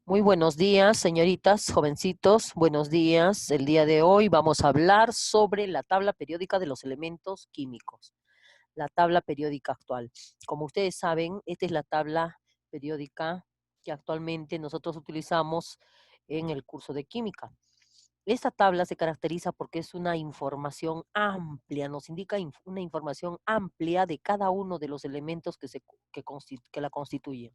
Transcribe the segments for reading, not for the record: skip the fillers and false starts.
Muy buenos días, señoritas, jovencitos, buenos días. El día de hoy vamos a hablar sobre la tabla periódica de los elementos químicos, la tabla periódica actual. Como ustedes saben, esta es la tabla periódica que actualmente nosotros utilizamos en el curso de química. Esta tabla se caracteriza porque es una información amplia, nos indica una información amplia de cada uno de los elementos que la constituyen.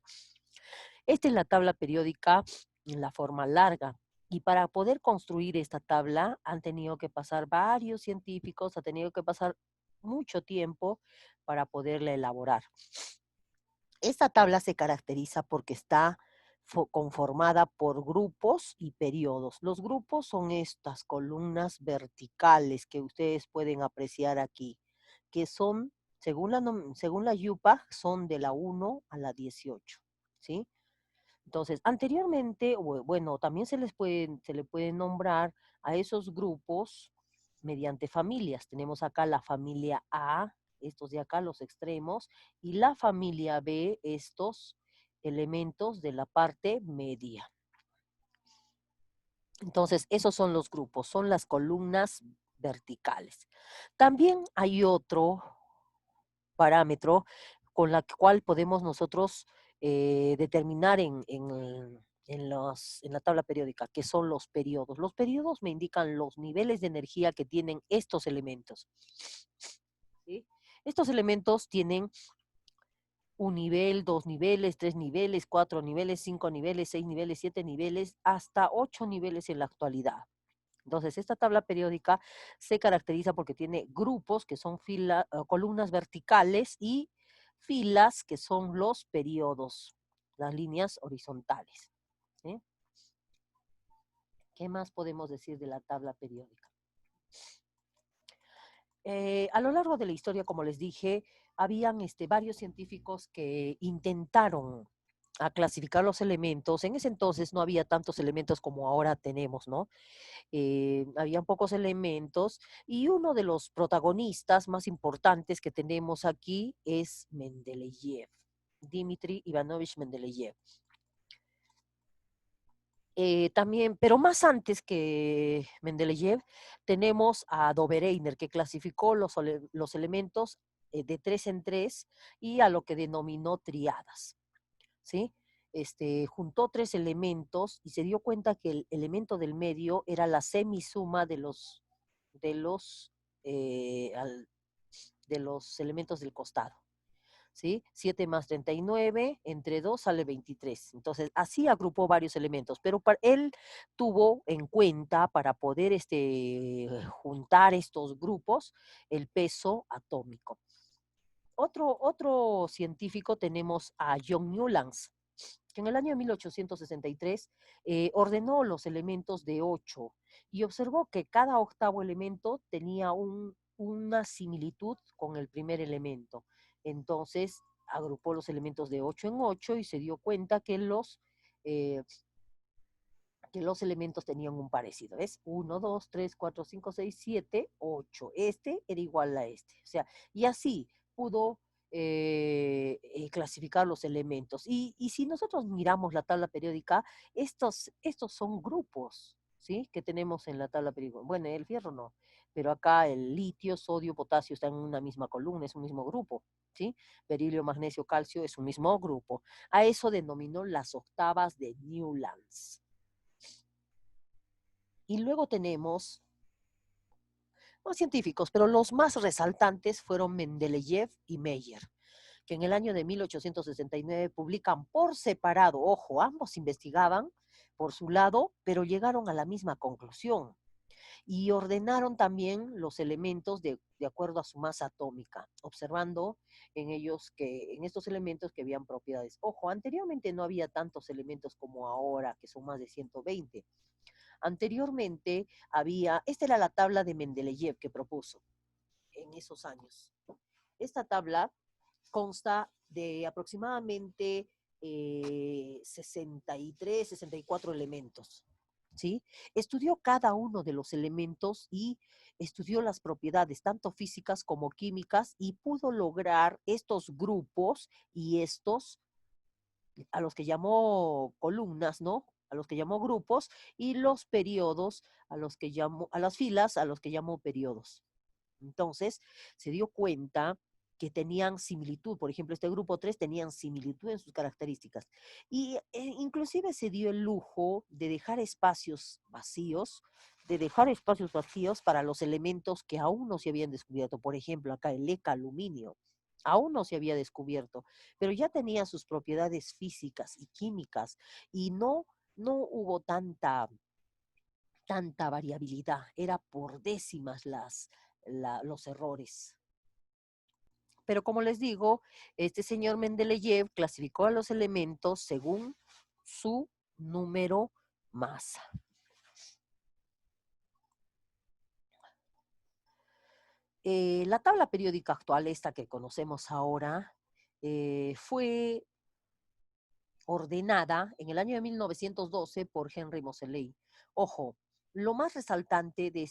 Esta es la tabla periódica en la forma larga. Y para poder construir esta tabla han tenido que pasar varios científicos, ha tenido que pasar mucho tiempo para poderla elaborar. Esta tabla se caracteriza porque está conformada por grupos y periodos. Los grupos son estas columnas verticales que ustedes pueden apreciar aquí, que son, según la YUPAC, son de la 1 a la 18, ¿sí? Entonces, anteriormente, bueno, también se le puede nombrar a esos grupos mediante familias. Tenemos acá la familia A, estos de acá, los extremos, y la familia B, estos elementos de la parte media. Entonces, esos son los grupos, son las columnas verticales. También hay otro parámetro con la cual podemos nosotros determinar en la tabla periódica, que son los periodos. Los periodos me indican los niveles de energía que tienen estos elementos. ¿Sí? Estos elementos tienen un nivel, dos niveles, tres niveles, cuatro niveles, cinco niveles, seis niveles, siete niveles, hasta ocho niveles en la actualidad. Entonces, esta tabla periódica se caracteriza porque tiene grupos que son columnas verticales y filas que son los periodos, las líneas horizontales. ¿Sí? ¿Qué más podemos decir de la tabla periódica? A lo largo de la historia, como les dije, habían varios científicos que intentaron a clasificar los elementos. En ese entonces no había tantos elementos como ahora tenemos, ¿no? Habían pocos elementos y uno de los protagonistas más importantes que tenemos aquí es Mendeleev, Dmitri Ivanovich Mendeleev. También, pero más antes que Mendeleev, tenemos a Dobereiner, que clasificó los elementos de tres en tres y a lo que denominó triadas, ¿sí? Juntó tres elementos y se dio cuenta que el elemento del medio era la semisuma de los, eh, al- de los elementos del costado. ¿Sí? 7 más 39, entre 2 sale 23. Entonces, así agrupó varios elementos, pero él tuvo en cuenta para poder juntar estos grupos el peso atómico. Otro científico tenemos a John Newlands, que en el año 1863 ordenó los elementos de 8 y observó que cada octavo elemento tenía una similitud con el primer elemento. Entonces agrupó los elementos de 8 en 8 y se dio cuenta eh, que los elementos tenían un parecido. Es 1, 2, 3, 4, 5, 6, 7, 8. Este era igual a este. O sea, y así pudo clasificar los elementos. Y si nosotros miramos la tabla periódica, estos son grupos, ¿sí? Que tenemos en la tabla periódica. Bueno, el fierro no, pero acá el litio, sodio, potasio están en una misma columna, es un mismo grupo, ¿sí? Berilio, magnesio, calcio es un mismo grupo. A eso denominó las octavas de Newlands. Y luego tenemos más científicos, pero los más resaltantes fueron Mendeleev y Meyer, que en el año de 1869 publican por separado, ojo, ambos investigaban por su lado, pero llegaron a la misma conclusión y ordenaron también los elementos de acuerdo a su masa atómica, observando en estos elementos que habían propiedades. Ojo, anteriormente no había tantos elementos como ahora, que son más de 120. Anteriormente esta era la tabla de Mendeleev que propuso en esos años. Esta tabla consta de aproximadamente 63, 64 elementos. ¿Sí? Estudió cada uno de los elementos y estudió las propiedades, tanto físicas como químicas, y pudo lograr estos grupos y estos, a los que llamó columnas, ¿no? a los que llamó grupos, y los periodos, a las filas, a los que llamó periodos. Entonces, se dio cuenta que tenían similitud, por ejemplo, este grupo 3 tenían similitud en sus características. Y inclusive se dio el lujo de dejar espacios vacíos para los elementos que aún no se habían descubierto. Por ejemplo, acá el ECA aluminio, aún no se había descubierto, pero ya tenía sus propiedades físicas y químicas y no hubo tanta variabilidad, era por décimas los errores. Pero como les digo, este señor Mendeleev clasificó a los elementos según su número masa. La tabla periódica actual, esta que conocemos ahora, fue ordenada en el año de 1912 por Henry Moseley. Ojo, lo más resaltante de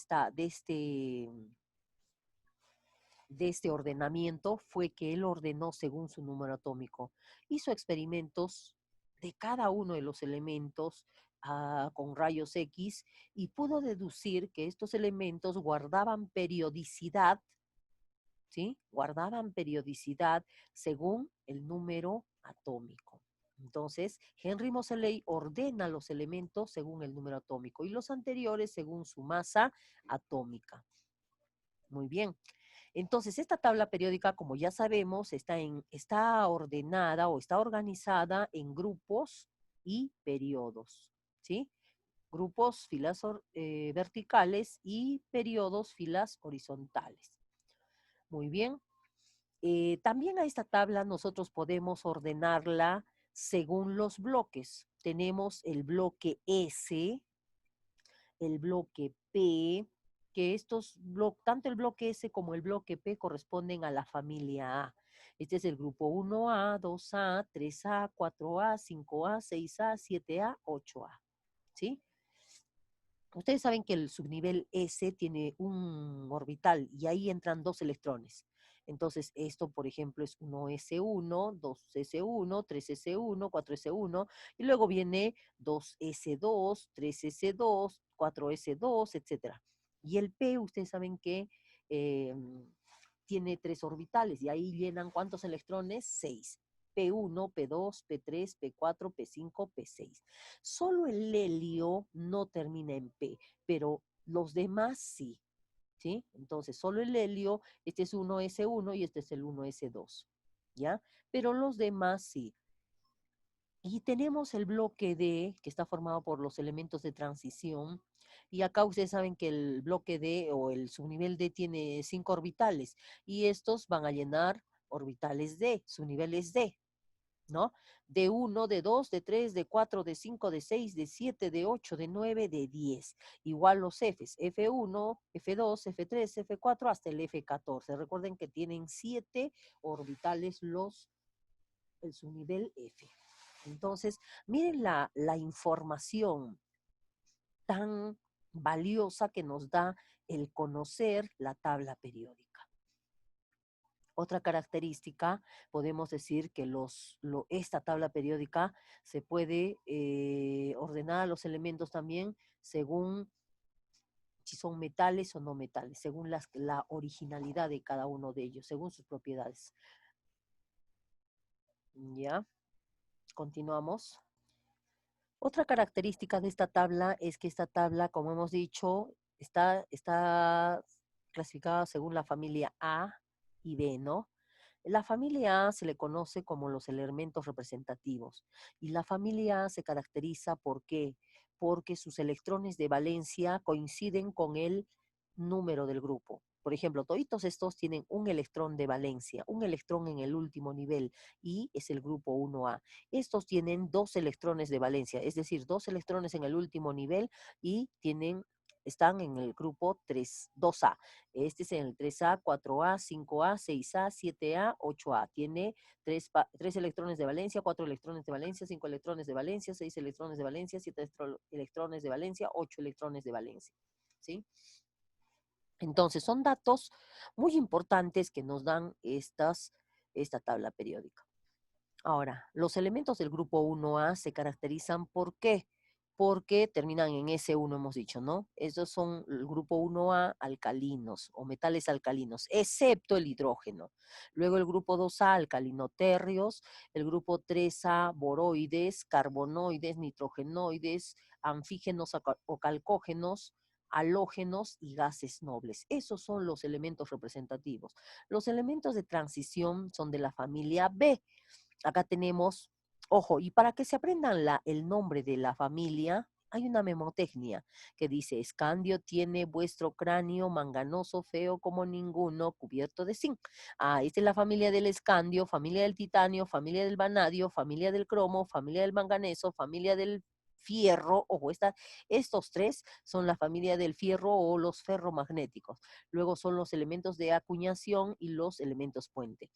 este ordenamiento fue que él ordenó según su número atómico. Hizo experimentos de cada uno de los elementos con rayos X y pudo deducir que estos elementos guardaban periodicidad, ¿sí? Guardaban periodicidad según el número atómico. Entonces, Henry Moseley ordena los elementos según el número atómico y los anteriores según su masa atómica. Muy bien. Entonces, esta tabla periódica, como ya sabemos, está ordenada o está organizada en grupos y periodos, ¿sí? Grupos, filas verticales y periodos, filas horizontales. Muy bien. También a esta tabla nosotros podemos ordenarla según los bloques. Tenemos el bloque S, el bloque P, que tanto el bloque S como el bloque P corresponden a la familia A. Este es el grupo 1A, 2A, 3A, 4A, 5A, 6A, 7A, 8A. ¿Sí? Ustedes saben que el subnivel S tiene un orbital y ahí entran dos electrones. Entonces, esto, por ejemplo, es 1s1, 2s1, 3s1, 4s1, y luego viene 2s2, 3s2, 4s2, etcétera. Y el P, ustedes saben que eh, tiene tres orbitales, y ahí llenan ¿cuántos electrones? 6. P1, P2, P3, P4, P5, P6. Solo el helio no termina en P, pero los demás sí. ¿Sí? Entonces, solo el helio, este es 1s1 y este es el 1s2, ¿ya? Pero los demás sí. Y tenemos el bloque D, que está formado por los elementos de transición, y acá ustedes saben que el bloque D o el subnivel D tiene 5 orbitales, y estos van a llenar orbitales D, su nivel es D, ¿no? De 1, de 2, de 3, de 4, de 5, de 6, de 7, de 8, de 9, de 10. Igual los Fs, F1, F2, F3, F4 hasta el F14. Recuerden que tienen 7 orbitales el subnivel F. Entonces, miren la información tan valiosa que nos da el conocer la tabla periódica. Otra característica, podemos decir que esta tabla periódica se puede ordenar a los elementos también según si son metales o no metales, según la originalidad de cada uno de ellos, según sus propiedades. ¿Ya? Continuamos. Otra característica de esta tabla es que esta tabla, como hemos dicho, está clasificada según la familia A y B, ¿no? La familia A se le conoce como los elementos representativos y la familia A se caracteriza ¿por qué? Porque sus electrones de valencia coinciden con el número del grupo. Por ejemplo, toditos estos tienen un electrón de valencia, un electrón en el último nivel y es el grupo 1A. Estos tienen dos electrones de valencia, es decir, dos electrones en el último nivel y están en el grupo 2A. Este es en el 3A, 4A, 5A, 6A, 7A, 8A. Tiene tres electrones de valencia, 4 electrones de valencia, 5 electrones de valencia, 6 electrones de valencia, 7 electrones de valencia, 8 electrones de valencia. ¿Sí? Entonces, son datos muy importantes que nos dan esta tabla periódica. Ahora, los elementos del grupo 1A se caracterizan ¿por qué? porque terminan en S1, hemos dicho, ¿no? Esos son el grupo 1A, alcalinos o metales alcalinos, excepto el hidrógeno. Luego el grupo 2A, alcalinotérreos, el grupo 3A, boroides, carbonoides, nitrogenoides, anfígenos o calcógenos, halógenos y gases nobles. Esos son los elementos representativos. Los elementos de transición son de la familia B. Acá tenemos, ojo, y para que se aprendan el nombre de la familia, hay una memotecnia que dice, escandio tiene vuestro cráneo manganoso feo como ninguno, cubierto de zinc. Ah, esta es la familia del escandio, familia del titanio, familia del vanadio, familia del cromo, familia del manganeso, familia del fierro. Ojo, estos tres son la familia del fierro o los ferromagnéticos. Luego son los elementos de acuñación y los elementos puente.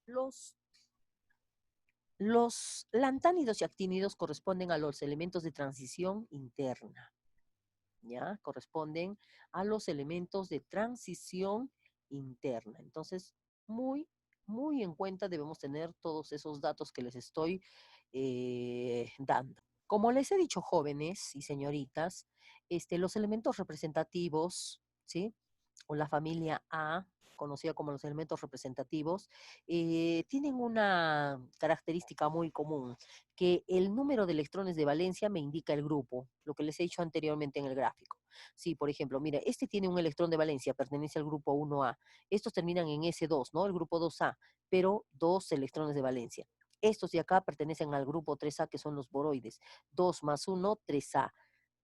Los lantánidos y actínidos corresponden a los elementos de transición interna, ¿ya? Corresponden a los elementos de transición interna. Entonces, muy en cuenta debemos tener todos esos datos que les estoy dando. Como les he dicho, jóvenes y señoritas, los elementos representativos, ¿sí? O la familia A, conocida como los elementos representativos, tienen una característica muy común, que el número de electrones de valencia me indica el grupo, lo que les he dicho anteriormente en el gráfico. Sí, por ejemplo, mira, este tiene un electrón de valencia, pertenece al grupo 1A. Estos terminan en S2, ¿no? El grupo 2A, pero dos electrones de valencia. Estos de acá pertenecen al grupo 3A, que son los boroides. 2 más 1, 3A.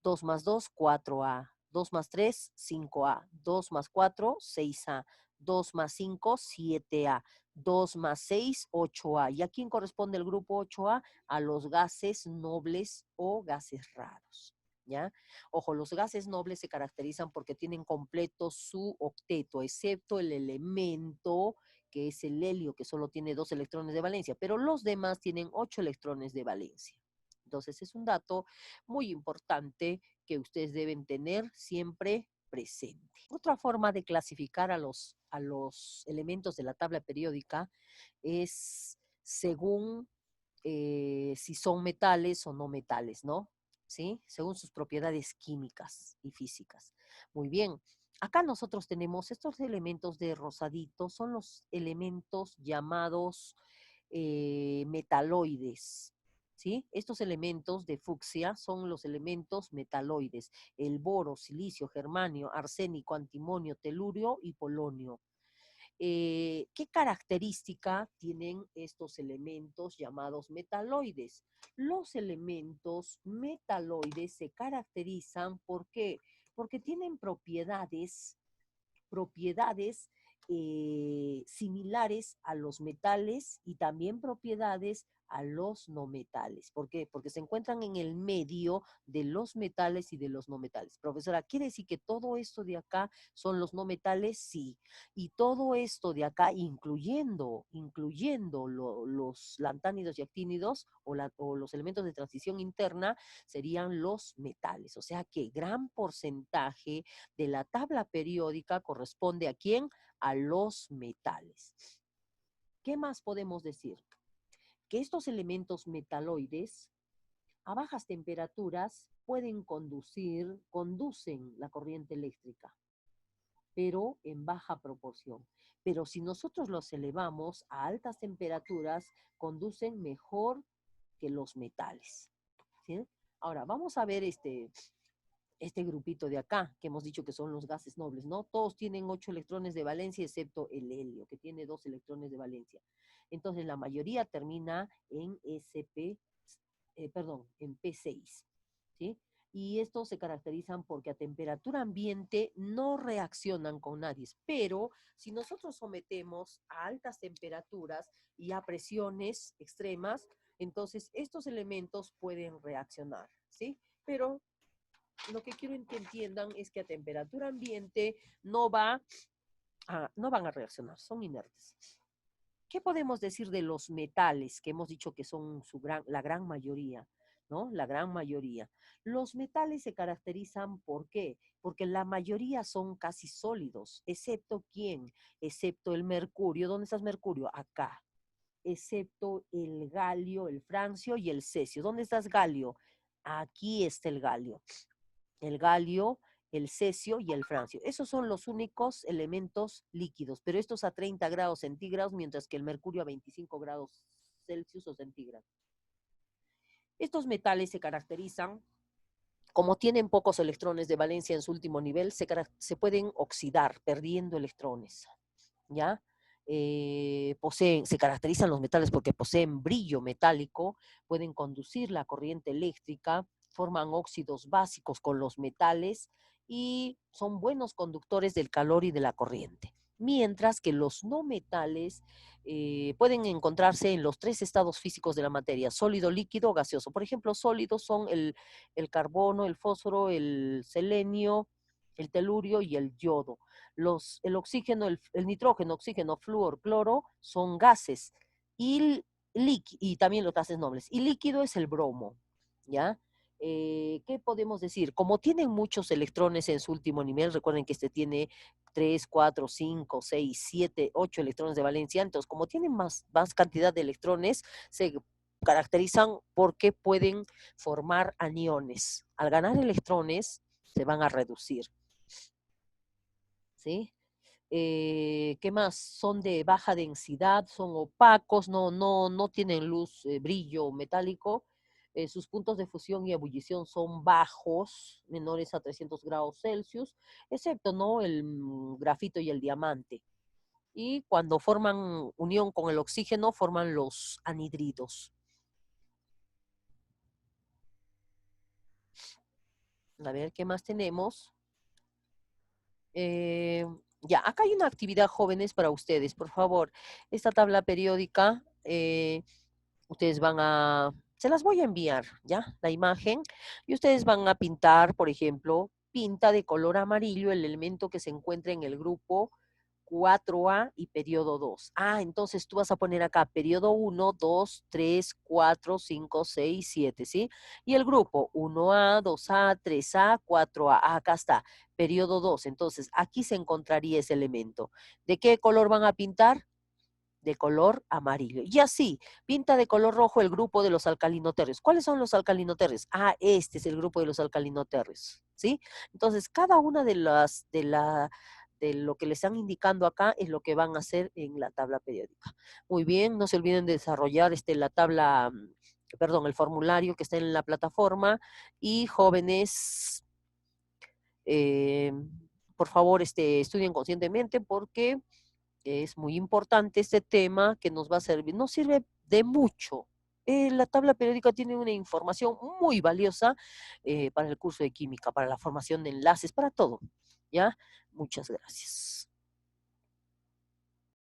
2 más 2, 4A. 2 más 3, 5A. 2 más 4, 6A. 2 más 5, 7A. 2 más 6, 8A. ¿Y a quién corresponde el grupo 8A? A los gases nobles o gases raros. ¿Ya? Ojo, los gases nobles se caracterizan porque tienen completo su octeto, excepto el elemento que es el helio, que solo tiene 2 electrones de valencia, pero los demás tienen 8 electrones de valencia. Entonces es un dato muy importante que ustedes deben tener siempre presente. Otra forma de clasificar a los elementos de la tabla periódica es según si son metales o no metales, ¿no? ¿Sí? Según sus propiedades químicas y físicas. Muy bien. Acá nosotros tenemos estos elementos de rosadito, son los elementos llamados metaloides. ¿Sí? Estos elementos de fucsia son los elementos metaloides, el boro, silicio, germanio, arsénico, antimonio, telurio y polonio. ¿Qué característica tienen estos elementos llamados metaloides? Los elementos metaloides se caracterizan, ¿por qué? Porque tienen propiedades similares a los metales y también propiedades a los no metales. ¿Por qué? Porque se encuentran en el medio de los metales y de los no metales. Profesora, ¿quiere decir que todo esto de acá son los no metales? Sí. Y todo esto de acá, incluyendo los lantánidos y actínidos o los elementos de transición interna, serían los metales. O sea que gran porcentaje de la tabla periódica corresponde ¿a quién? A los metales. ¿Qué más podemos decir? Que estos elementos metaloides a bajas temperaturas conducen la corriente eléctrica, pero en baja proporción. Pero si nosotros los elevamos a altas temperaturas, conducen mejor que los metales. ¿Sí? Ahora, vamos a ver este grupito de acá, que hemos dicho que son los gases nobles, ¿no? Todos tienen 8 electrones de valencia, excepto el helio, que tiene 2 electrones de valencia. Entonces, la mayoría termina en en P6, ¿sí? Y estos se caracterizan porque a temperatura ambiente no reaccionan con nadie, pero si nosotros sometemos a altas temperaturas y a presiones extremas, entonces estos elementos pueden reaccionar, ¿sí? Pero lo que quiero que entiendan es que a temperatura ambiente no van a reaccionar, son inertes. ¿Qué podemos decir de los metales que hemos dicho que son la gran mayoría? ¿No? La gran mayoría. Los metales se caracterizan ¿por qué? Porque la mayoría son casi sólidos, excepto ¿quién? Excepto el mercurio. ¿Dónde está el mercurio? Acá. Excepto el galio, el francio y el cesio. ¿Dónde está el galio? Aquí está el galio. El galio, el cesio y el francio. Esos son los únicos elementos líquidos, pero estos a 30 grados centígrados, mientras que el mercurio a 25 grados Celsius o centígrados. Estos metales se caracterizan, como tienen pocos electrones de valencia en su último nivel, se pueden oxidar perdiendo electrones, ¿ya? Se caracterizan los metales porque poseen brillo metálico, pueden conducir la corriente eléctrica, forman óxidos básicos con los metales y son buenos conductores del calor y de la corriente. Mientras que los no metales pueden encontrarse en los tres estados físicos de la materia: sólido, líquido, gaseoso. Por ejemplo, sólidos son el carbono, el fósforo, el selenio, el telurio y el yodo. El oxígeno, el nitrógeno, oxígeno, flúor, cloro son gases y también los gases nobles. Y líquido es el bromo, ¿ya? ¿Qué podemos decir? Como tienen muchos electrones en su último nivel, recuerden que este tiene 3, 4, 5, 6, 7, 8 electrones de valencia, entonces como tienen más cantidad de electrones, se caracterizan porque pueden formar aniones. Al ganar electrones, se van a reducir, ¿sí? ¿Qué más? Son de baja densidad, son opacos, no tienen luz, brillo metálico. Sus puntos de fusión y ebullición son bajos, menores a 300 grados Celsius, excepto, ¿no?, el grafito y el diamante. Y cuando forman unión con el oxígeno, forman los anhidridos. A ver, ¿qué más tenemos? Ya, acá hay una actividad, jóvenes, para ustedes, por favor. Esta tabla periódica, ustedes se las voy a enviar, ¿ya? La imagen, y ustedes van a pintar, por ejemplo, pinta de color amarillo el elemento que se encuentra en el grupo 4A y periodo 2. Entonces tú vas a poner acá periodo 1, 2, 3, 4, 5, 6, 7, ¿sí? Y el grupo 1A, 2A, 3A, 4A. Acá está, periodo 2. Entonces aquí se encontraría ese elemento. ¿De qué color van a pintar? De color amarillo. Y así, pinta de color rojo el grupo de los alcalinoterrios. ¿Cuáles son los alcalinoterrios? Este es el grupo de los alcalinoterrios, ¿sí? Entonces, cada una de lo que les están indicando acá es lo que van a hacer en la tabla periódica. Muy bien, no se olviden de desarrollar perdón, el formulario que está en la plataforma, y jóvenes, eh, por favor, estudien conscientemente porque es muy importante este tema que nos va a servir, nos sirve de mucho. La tabla periódica tiene una información muy valiosa para el curso de química, para la formación de enlaces, para todo. ¿Ya? Muchas gracias.